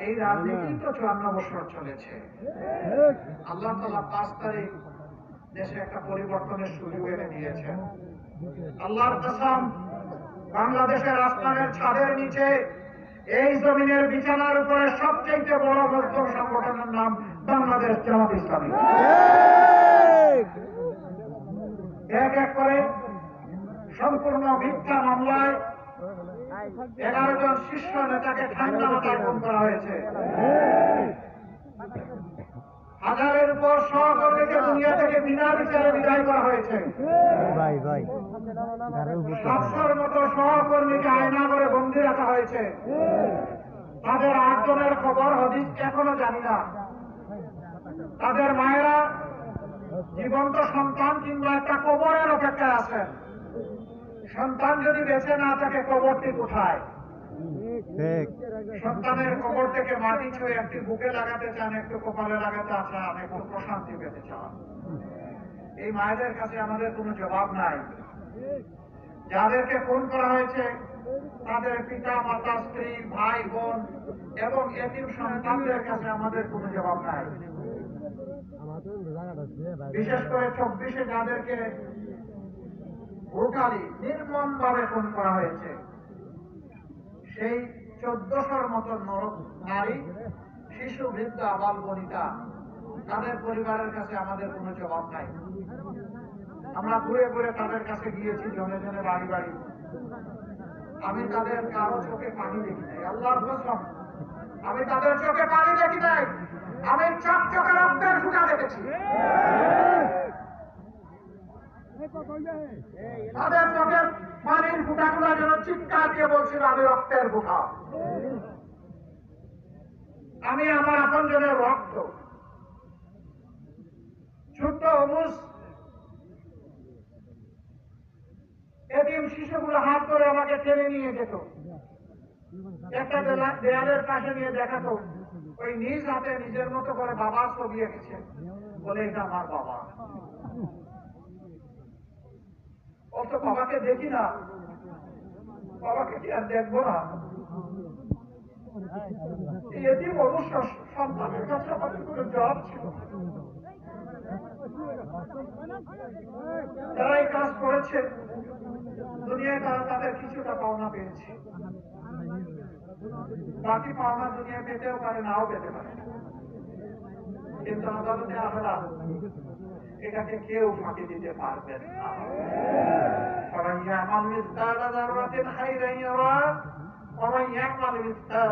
এই রাজনীতি তো 54 বছর চলেছে। আল্লাহ তাআলা 5 তারিখ দেশে একটা পরিবর্তনের সুযোগ এনে দিয়েছেন। আল্লাহর কসম, বাংলাদেশের আসমানের ছাদের নিচে এই জমিনের বিছানার উপরে সবচেয়ে বড় মজলুম সংগঠনের নাম বাংলাদেশ জামাত ইসলামী। এক এক করে সম্পূর্ণ মিথ্যা মামলায় 11 জন শীর্ষ নেতাকে ঠান্ডা মাথায় খুন করা হয়েছে। হাজারের উপর সহকর্মীকে দুনিয়া থেকে বিনা বিচারে বিদায় করা হয়েছে। 700-র মতো সহকর্মীকে আয়না করে বন্দী রাখা হয়েছে। তাদের 8 জনের খবর হদিস এখনো জানি না। তাদের মায়েরা জীবন্ত সন্তান কিংবা একটা কবরের অপেক্ষায় আছেন। সন্তান যদি বেঁচে না থাকে কবরটি কোথায়? সন্তানের কবর থেকে মাটি ছুঁয়ে একটি বুকে লাগাতে চান, একটু কপালে লাগাতে চান, একটু প্রশান্তি পেতে চান। এই মায়েদের কাছে আমাদের কোনো জবাব নাই। যাদেরকে খুন করা হয়েছে তাদের পিতা মাতা, স্ত্রী, ভাই বোন এবং এতিম সন্তানদের কাছে আমাদের কোনো জবাব নাই। বিশেষ করে 24-এ যাদেরকে ব্রুটালি নির্মম ভাবে খুন করা হয়েছে, সেই 1400-র মতো নারী, শিশু, বৃদ্ধ, আবাল বনিতা, তাদের পরিবারের কাছে আমাদের কোনো জবাব নাই। আমরা ঘুরে ঘুরে তাদের কাছে গিয়েছি, জনে জনে, বাড়ি বাড়ি। আমি তাদের কারো চোখে পানি দেখি নাই, আল্লাহর কসম, আমি তাদের চোখে পানি দেখি নাই। আমি চকচকে রক্তের ফুটা দেখেছি। তাদের চোখের পানির ফুটাগুলো যেন চিৎকার দিয়ে বলছিল, আমি রক্তের ফুটা। আমি আমার আপনজনের রক্ত। ছোট্ট অবুজ এতিম শিশুগুলো হাত ধরে আমাকে টেনে নিয়ে যেত, একটা দেয়ালের পাশে নিয়ে দেখাতো, ওই নিজ হাতে নিজের মতো করে বাবার ছবি এঁকেছে, বলে এটা আমার বাবা। অত বাবাকে দেখি না, বাবাকে কি আর দেখবো না? এতিম অবশ্য সন্তানের কাছে আমাদের কোনো জবাব ছিল। যারা এই কাজ করেছে দুনিয়ায়, তারা তাদের কিছুটা পাওনা পেয়েছে। বাকি পাওনা দুনিয়া পেতেও পারে, নাও পেতে পারে, কিন্তু আদালতে আখেরাত এটাকে কেউ ফাঁকি দিতে পারবেন না। فمن يعمل مثقال ذرة خيرا يره ومن يعمل مثقال